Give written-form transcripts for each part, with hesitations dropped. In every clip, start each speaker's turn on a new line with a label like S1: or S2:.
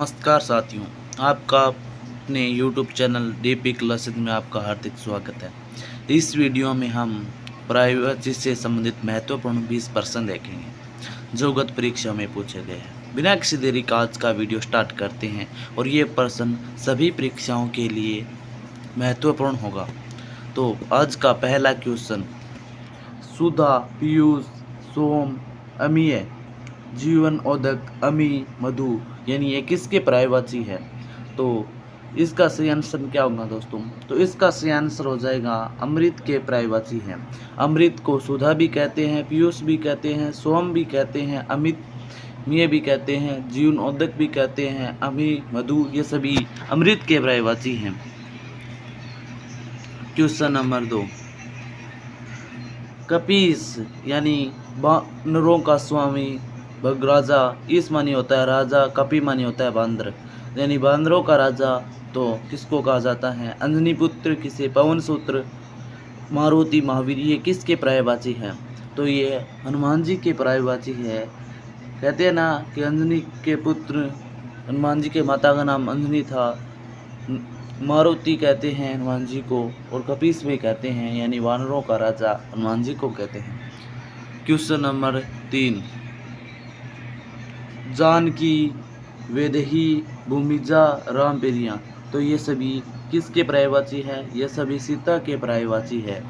S1: नमस्कार साथियों, आपका अपने YouTube चैनल डीपी क्लासेस में आपका हार्दिक स्वागत है। इस वीडियो में हम प्राइवेसी से संबंधित महत्वपूर्ण 20 प्रश्न देखेंगे जो गत परीक्षा में पूछे गए हैं। बिना किसी देरी का आज का वीडियो स्टार्ट करते हैं और ये प्रश्न सभी परीक्षाओं के लिए महत्वपूर्ण होगा। तो आज का पहला क्वेश्चन, सुधा, पीयूष, सोम, अमीय, जीवन, उदक, अमी, मधु, यानी ये किसके पर्यायवाची है? तो इसका सही आंसर क्या होगा दोस्तों? तो इसका सही आंसर हो जाएगा अमृत के पर्यायवाची हैं। अमृत को सुधा भी कहते हैं, पीयूष भी कहते हैं, सोम भी कहते हैं, अमित मिय भी कहते हैं, जीवन, उदक भी कहते हैं, अमी, मधु, ये सभी अमृत के पर्यायवाची हैं। क्वेश्चन नंबर 2, कपीस यानी बानरों का स्वामी भगराजा, इस मानी होता है राजा, कपि मानी होता है बांदर, यानी बांदरों का राजा। तो किसको कहा जाता है? अंजनी पुत्र, किसे पवन सूत्र, मारुति, महावीर, ये किसके पर्यायवाची हैं? तो ये हनुमान जी के पर्यायवाची है। कहते हैं ना कि अंजनी के पुत्र, हनुमान जी के माता का नाम अंजनी था। मारुति कहते हैं हनुमान जी को, और कपीस भी कहते हैं, यानी वानरों का राजा हनुमान जी को कहते हैं। क्वेश्चन नंबर 3, जानकी, वैदेही, भूमिजा, रामपेरिया, तो ये सभी किसके पर्यायवाची है? ये सभी सीता के पर्यायवाची है,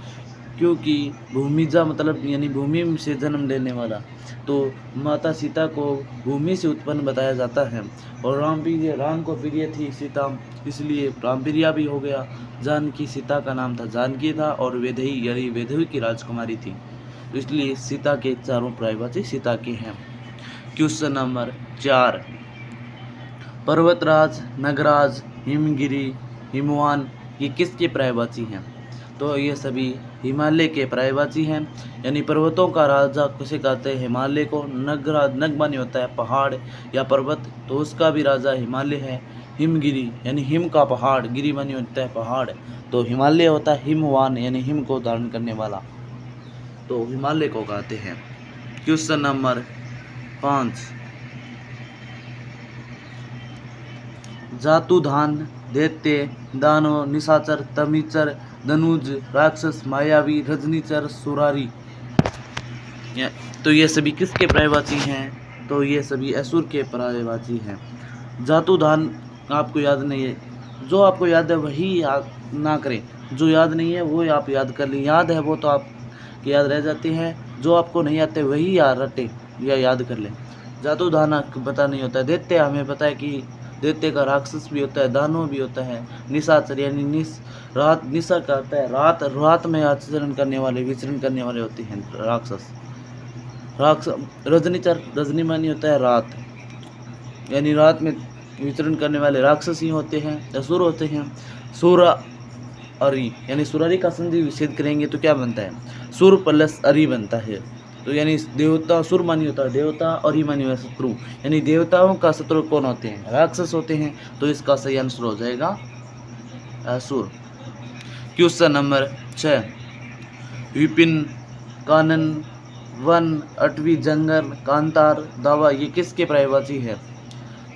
S1: क्योंकि भूमिजा मतलब यानी भूमि से जन्म लेने वाला, तो माता सीता को भूमि से उत्पन्न बताया जाता है। और रामप्रिय, राम को प्रिय थी सीता, इसलिए रामप्रिया भी हो गया। जानकी सीता का नाम था, जानकी था, और वैदेही यानी वैदेही की राजकुमारी थी, इसलिए सीता के चारों पर्यायवाची सीता के हैं। क्वेश्चन नंबर 4, पर्वतराज, नगराज, हिमगिरी, हिमवान, ये किसके पर्यायवाची हैं? तो ये सभी हिमालय के पर्यायवाची हैं, यानी पर्वतों का राजा किसे कहते हैं? हिमालय को। नगराज, नग माने होता है पहाड़ या पर्वत, तो उसका भी राजा हिमालय है। हिमगिरी यानी हिम का पहाड़, गिरी माने होता है पहाड़, तो हिमालय होता है। हिमवान यानी हिम को धारण करने वाला, तो हिमालय को कहते हैं। क्वेश्चन नंबर 5, जातुधान, दैत्य, दानव, निशाचर, तमिचर, धनुज, राक्षस, मायावी, रजनीचर, सुरारी, तो ये सभी किसके पर्यायवाची हैं? तो ये सभी असुर के पर्यायवाची हैं। जातुधान आपको याद नहीं है, जो आपको याद है वही याद ना करें, जो याद नहीं है वो आप याद कर लें। याद है वो तो आप याद रह जाती है, जो आपको नहीं आते वही याद रटे या याद कर लें। जातुधान पता नहीं होता है। दैत्य हमें पता है कि दैत्य का राक्षस भी होता है, दानव भी होता है। निशाचर यानी रात, निशा का होता है रात, रात में आचरण करने वाले, विचरण करने वाले होते हैं राक्षस। रजनीचर, रजनी मानी होता है रात, यानी रात में विचरण करने वाले राक्षस ही होते हैं, असुर होते हैं। सुरा अरि यानी सुरारी का संधि विच्छेद करेंगे तो क्या बनता है? सुर प्लस अरि बनता है, तो यानी देवता, सुर मानी होता है देवता, और ही मानी होता है शत्रु, यानी देवताओं का शत्रु कौन होते हैं? राक्षस होते हैं, तो इसका सही आंसर हो जाएगा असुर। क्वेश्चन नंबर 6, विपिन, कानन, वन, अटवी, जंगल, कांतार, दावा, ये किसके पर्यायवाची है?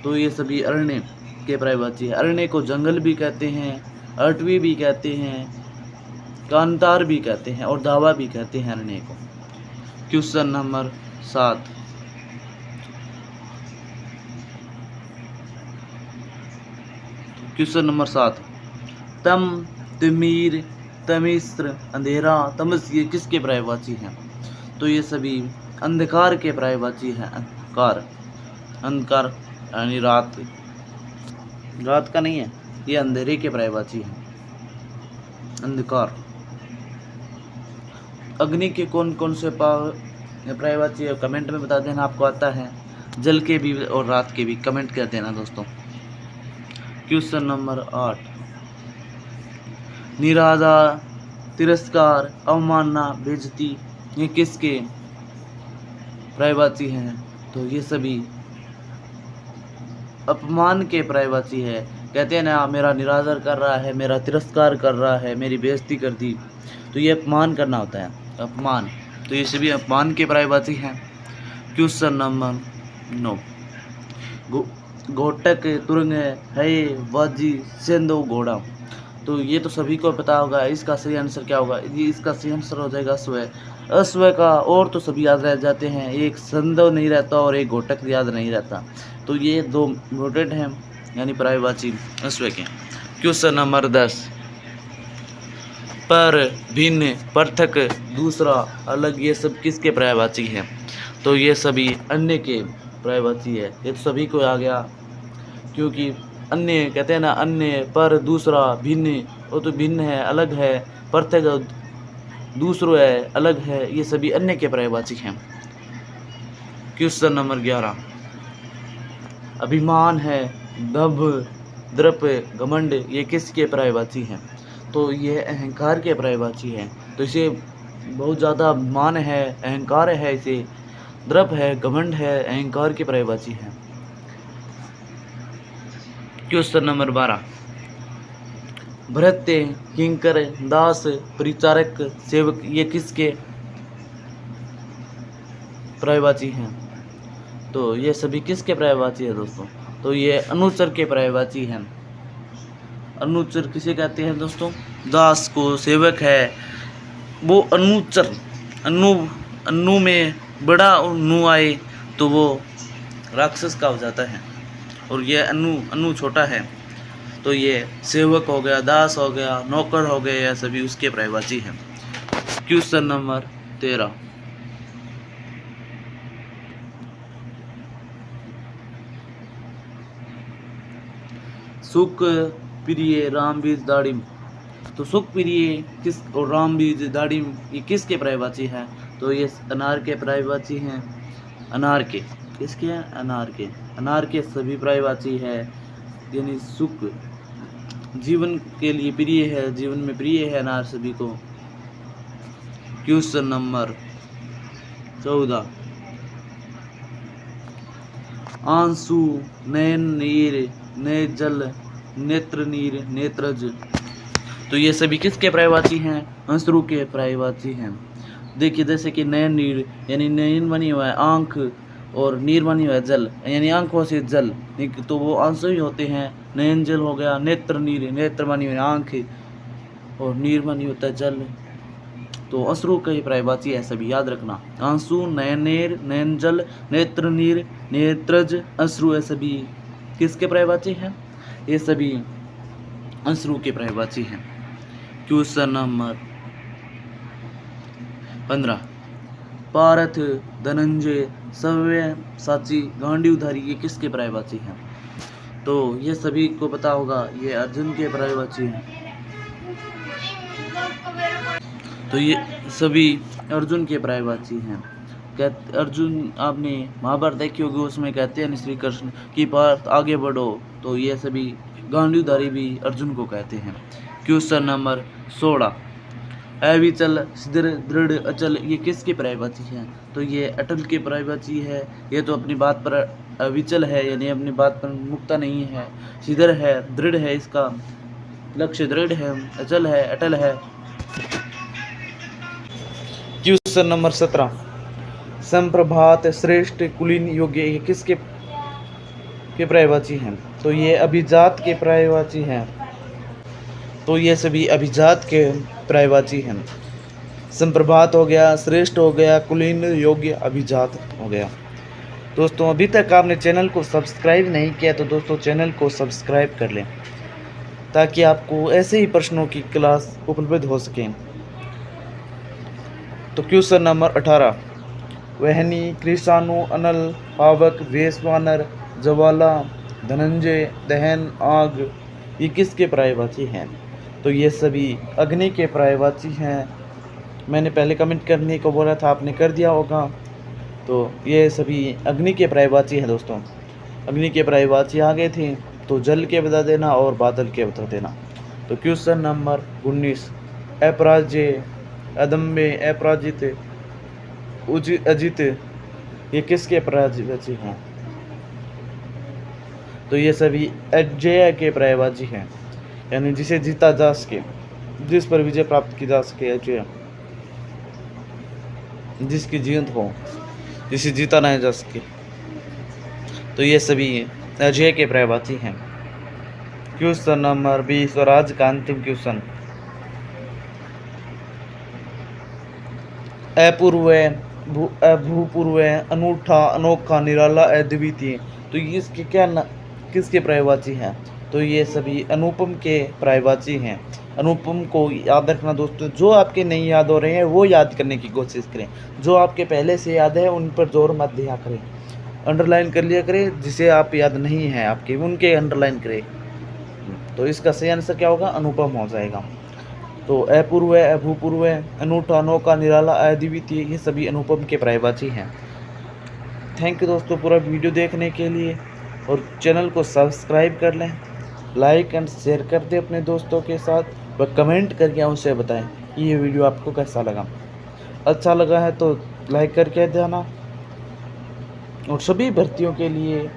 S1: तो ये सभी अरण्य के पर्यायवाची है। अरण्य को जंगल भी कहते हैं, अटवी भी कहते हैं, कांतार भी कहते हैं, और दावा भी कहते हैं अरण्य को। क्वेश्चन नंबर 7, क्वेश्चन नंबर 7, तम, तिमीर, तमिश्र, अंधेरा, तमस, ये किसके पर्यायवाची हैं? तो ये सभी अंधकार के पर्यायवाची हैं। अंधकार, अंधकार यानी रात, रात का नहीं है, ये अंधेरे के पर्यायवाची हैं। अंधकार। अग्नि के कौन कौन से पर्यायवाची है? कमेंट में बता देना आपको आता है। जल के भी और रात के भी कमेंट कर देना दोस्तों। क्वेश्चन नंबर 8, निराधा, तिरस्कार, अवमानना, बेइज्जती, ये किसके पर्यायवाची हैं? तो ये सभी अपमान के पर्यायवाची है। कहते हैं ना, मेरा निरादर कर रहा है, मेरा तिरस्कार कर रहा है, मेरी बेइज्जती कर दी, तो ये अपमान करना होता है, अपमान, तो ये सभी अपमान के पर्यायवाची हैं। क्वेश्चन नंबर 9, घोटक, तुरंग, है, वाजी, सेंधो, घोड़ा। तो ये तो सभी को पता होगा। इसका सही आंसर क्या होगा? ये इसका सही आंसर हो जाएगा अश्व। अश्व का और तो सभी याद रह जाते हैं, एक संधव नहीं रहता और एक घोटक याद नहीं रहता। तो ये दो इम्पोर्टेंट हैं, यानी पर्यायवाची अश्व के। क्वेश्चन नंबर 10, पर, भिन्न, पृथक, दूसरा, अलग, ये सब किसके पर्यायवाची हैं? तो ये सभी अन्य के पर्यायवाची है। ये तो सभी को आ गया, क्योंकि अन्य कहते हैं ना, अन्य, पर, दूसरा, भिन्न, वो तो भिन्न है, अलग है, पृथक दूसरो है, अलग है, ये सभी अन्य के पर्यायवाची हैं। क्वेश्चन नंबर 11, अभिमान है, दभ, द्रप, घमंड, ये किसके पर्यायवाची हैं? तो ये अहंकार के पर्यायवाची हैं। तो इसे बहुत ज़्यादा अभिमान है, अहंकार है, इसे द्रप है, घमंड है, अहंकार के पर्यायवाची हैं। क्वेश्चन नंबर 12, भृत्य, किंकर, दास, परिचारक, सेवक, ये किसके पर्यायवाची हैं? तो ये सभी किसके पर्यायवाची है दोस्तों? तो ये अनुचर के पर्यायवाची हैं। अनुचर किसे कहते हैं दोस्तों? दास को, सेवक है वो अनुचर। अनु में बड़ा नु आए तो वो राक्षस का हो जाता है, और ये अनु छोटा है तो ये सेवक हो गया, दास हो गया, नौकर हो गया, यह सभी उसके पर्यायवाची हैं। क्वेश्चन नंबर 13, सुख, प्रिय, राम, बीज, दाड़िम। तो सुख, प्रिय किस और राम, बीज, दाड़िम, ये किसके पर्यायवाची हैं? तो ये अनार के पर्यायवाची हैं। अनार के किसके हैं? अनार के। अनार के सभी पर्यायवाची है, यानी सुख जीवन के लिए प्रिय है, जीवन में प्रिय है अनार सभी को। क्वेश्चन नंबर 14, आंसू, नयन नीर, नेजल, नेत्र नीर, नेत्रज। तो ये सभी किसके पर्यायवाची हैं? अंशरू के पर्यायवाची हैं। देखिए, जैसे कि नयन नीर यानी नयन बनी हुआ है आंख, और नीर बनी हुआ है जल, यानी आंखों से जल, तो वो आंसू ही होते हैं। नयन जल हो गया, नेत्र नीर, नेत्र बनी हुई आंख, और नीर बनी होता है जल। तो अश्रु के पर्यायवाची है सभी, याद रखना। आंसू, नयनेर, नयन जल, नेत्र नीर, नेत्रज, अश्रु, है सभी किसके पर्यायवाची हैं? ये सभी अश्रु के पर्यायवाची हैं। क्वेश्चन नंबर 15, पारथ, धनंजय, सव्य साची, गांडीवधारी, ये किसके पर्यायवाची हैं? तो ये सभी को पता होगा, ये अर्जुन के पर्यायवाची हैं। तो ये सभी अर्जुन के पर्यायवाची हैं। अर्जुन, आपने महाभारत देखी होगी, उसमें कहते हैं श्री कृष्ण कि पार्थ आगे बढ़ो, तो ये सभी गांडीवधारी भी अर्जुन को कहते हैं। क्वेश्चन नंबर 16, अविचल, स्थिर, दृढ़, अचल, ये किसके पर्यायवाची हैं? तो ये अटल के पर्यायवाची है। ये तो अपनी बात पर अविचल है, यानी अपनी बात पर मुक्ता नहीं है। स्थिर है, दृढ़ है, इसका लक्ष्य दृढ़ है, अचल है, अटल है। क्वेश्चन नंबर 17, संप्रभात, श्रेष्ठ, कुलीन, योग्य, ये किसके पर्यायवाची हैं? तो ये अभिजात के पर्यायवाची हैं। तो ये सभी अभिजात के पर्यायवाची हैं। संप्रभात हो गया, श्रेष्ठ हो गया, कुलीन, योग्य, अभिजात हो गया। दोस्तों, अभी तक आपने चैनल को सब्सक्राइब नहीं किया तो दोस्तों चैनल को सब्सक्राइब कर लें, ताकि आपको ऐसे ही प्रश्नों की क्लास उपलब्ध हो सके। तो क्वेश्चन नंबर 18, वहनी, कृषाणु, अनल, पावक, वेशवानर, ज्वाला, धनंजय, दहन, आग, ये किसके पर्यायवाची हैं? तो ये सभी अग्नि के पर्यायवाची हैं। मैंने पहले कमेंट करने को बोला था, आपने कर दिया होगा। तो ये सभी अग्नि के पर्यायवाची हैं दोस्तों। अग्नि के पर्यायवाची आ गए थे, तो जल के बता देना और बादल के बता देना। तो क्वेश्चन नंबर 19, अपराजय, अदम्य, अपराजित, अजित, ये किसके पर्यायवाची हैं? तो ये सभी अजय के पर्यायवाची हैं, यानी जिसे जीता जा सके, जिस पर विजय प्राप्त की जा सके, अजय, जिसकी जीत हो, जिसे जीता नहीं जा सके। तो ये सभी अजय के प्रवासी हैं। क्वेश्चन नंबर 20 और आज का अंतिम क्वेश्चन। अपूर्व, भूपूर्व, अनूठा, अनोखा, निराला, अद्वितीय, तो ये इसके किसके पर्यायवाची हैं? तो ये सभी अनुपम के पर्यायवाची हैं। अनुपम को याद रखना दोस्तों, जो आपके नहीं याद हो रहे हैं वो याद करने की कोशिश करें, जो आपके पहले से याद है उन पर जोर मत दिया करें, अंडरलाइन कर लिया करें, जिसे आप याद नहीं है आपके उनके अंडरलाइन करें। तो इसका सही आंसर क्या होगा? अनुपम हो जाएगा। तो अपूर्व, भूपूर्व, अनूठा, अनोखा, निराला, अद्वितीय, ये सभी अनुपम के पर्यायवाची हैं। थैंक यू दोस्तों पूरा वीडियो देखने के लिए, और चैनल को सब्सक्राइब कर लें, लाइक एंड शेयर कर दें अपने दोस्तों के साथ, व कमेंट करके उनसे बताएं कि ये वीडियो आपको कैसा लगा। अच्छा लगा है तो लाइक करके देना, और सभी भर्तियों के लिए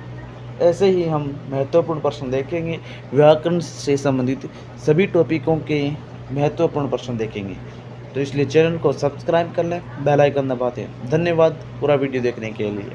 S1: ऐसे ही हम महत्वपूर्ण प्रश्न देखेंगे, व्याकरण से संबंधित सभी टॉपिकों के महत्वपूर्ण प्रश्न देखेंगे। तो इसलिए चैनल को सब्सक्राइब कर लें, बेल आइकन दबा दें। धन्यवाद पूरा वीडियो देखने के लिए।